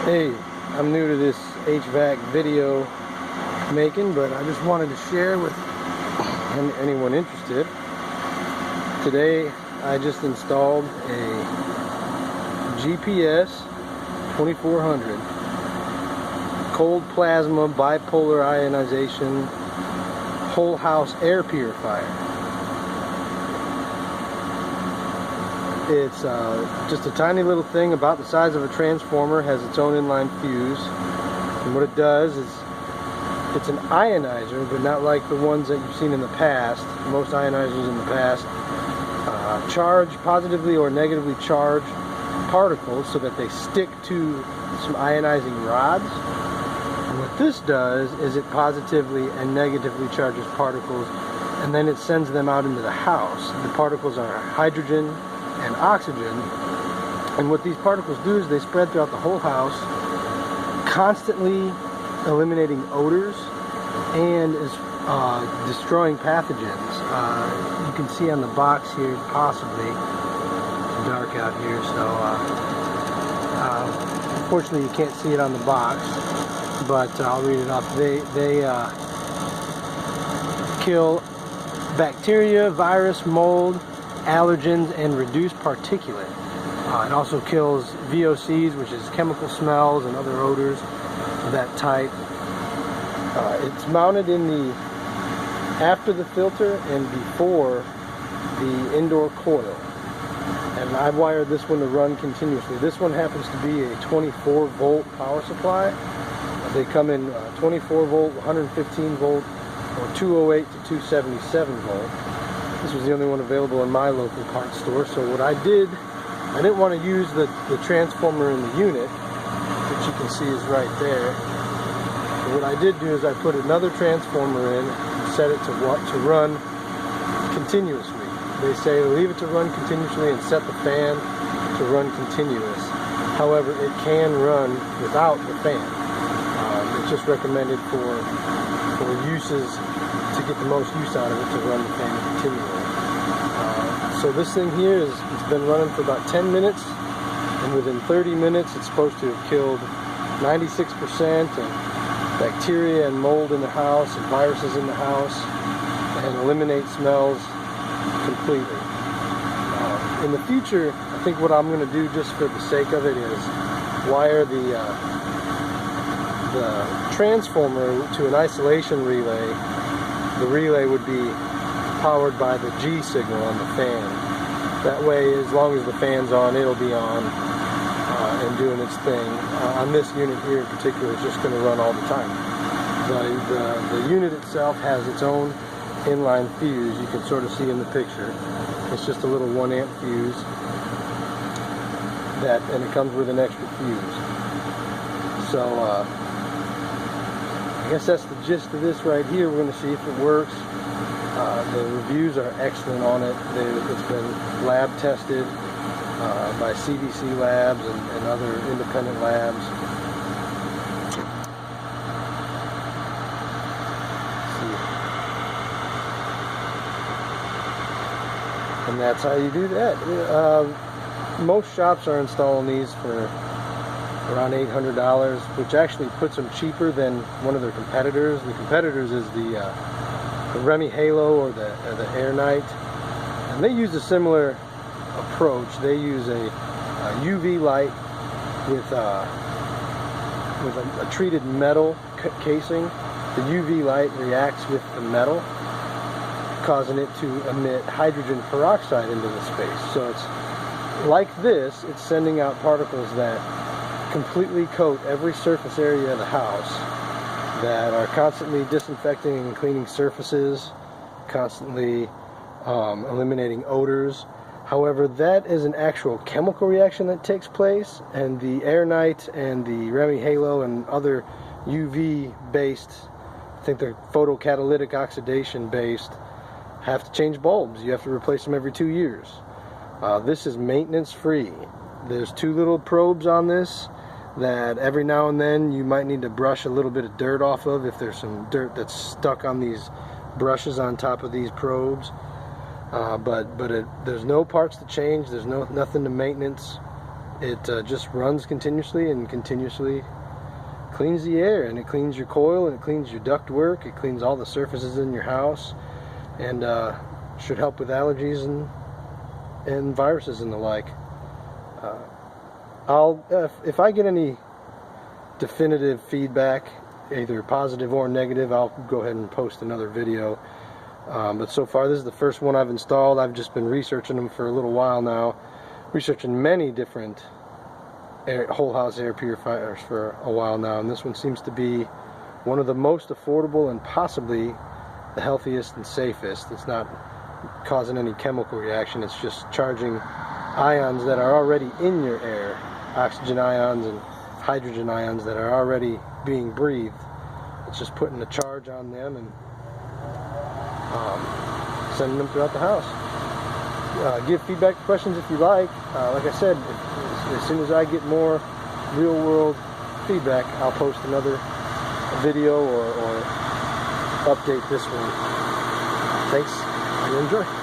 Hey, I'm new to this HVAC video making, but I just wanted to share with anyone interested. Today I just installed a GPS 2400 cold plasma bipolar ionization whole house air purifier. It's just a tiny little thing about the size of a transformer, has its own inline fuse, and what it does is it's an ionizer, but not like the ones that you've seen in the past. Most ionizers in the past charge positively or negatively charge particles so that they stick to some ionizing rods. And what this does is it positively and negatively charges particles, and then it sends them out into the house. The particles are hydrogen and oxygen, and what these particles do is they spread throughout the whole house, constantly eliminating odors and is destroying pathogens. You can see on the box here, possibly it's dark out here, so unfortunately you can't see it on the box, but I'll read it off. They kill bacteria, virus, mold, allergens, and reduce particulate. It also kills VOCs, which is chemical smells and other odors of that type. It's mounted in the after the filter and before the indoor coil, and I've wired this one to run continuously. This one happens to be a 24 volt power supply. They come in 24 volt, 115 volt, or 208 to 277 volt. This was the only one available in my local parts store, so what I didn't want to use the transformer in the unit, which you can see is right there. So what I did do is I put another transformer in and set it to run continuously. They say leave it to run continuously and set the fan to run continuous. However, it can run without the fan. It's just recommended for uses to get the most use out of it, to run the fan continually. So this thing here it's been running for about 10 minutes, and within 30 minutes it's supposed to have killed 96% of bacteria and mold in the house and viruses in the house, and eliminate smells completely. In the future, I think what I'm going to do, just for the sake of it, is wire the transformer to an isolation relay. The relay would be powered by the G signal on the fan. That way, as long as the fan's on, it'll be on and doing its thing. On this unit here in particular, it's just going to run all the time. The unit itself has its own inline fuse. You can sort of see in the picture. It's just a little 1 amp fuse, and it comes with an extra fuse. So I guess that's the gist of this right here. We're going to see if it works. The reviews are excellent on it. It's been lab tested by CDC labs and other independent labs. And that's how you do that. Most shops are installing these for around $800, which actually puts them cheaper than one of their competitors. The competitors is the Remy Halo or the Air Knight, and they use a similar approach. They use a UV light with a treated metal casing. The UV light reacts with the metal, causing it to emit hydrogen peroxide into the space. So it's like this, it's sending out particles that completely coat every surface area of the house, that are constantly disinfecting and cleaning surfaces, constantly eliminating odors. However, that is an actual chemical reaction that takes place, and the Air Knight and the Remy Halo and other UV based, I think they're photocatalytic oxidation based, have to change bulbs. You have to replace them every 2 years. This is maintenance free. There's 2 little probes on this that every now and then you might need to brush a little bit of dirt off of, if there's some dirt that's stuck on these brushes on top of these probes. But there's no parts to change, there's nothing to maintenance. It just runs continuously and continuously cleans the air, and it cleans your coil, and it cleans your duct work, it cleans all the surfaces in your house, and should help with allergies and viruses and the like. If I get any definitive feedback, either positive or negative, I'll go ahead and post another video. But so far, this is the first one I've installed. I've just been researching them for a little while now, researching many different whole house air purifiers for a while now, and this one seems to be one of the most affordable and possibly the healthiest and safest. It's not causing any chemical reaction, it's just charging ions that are already in your air, oxygen ions and hydrogen ions that are already being breathed. It's just putting a charge on them and sending them throughout the house. Give feedback, questions if you like. Like I said, as soon as I get more real world feedback, I'll post another video or update this one. Thanks, and enjoy.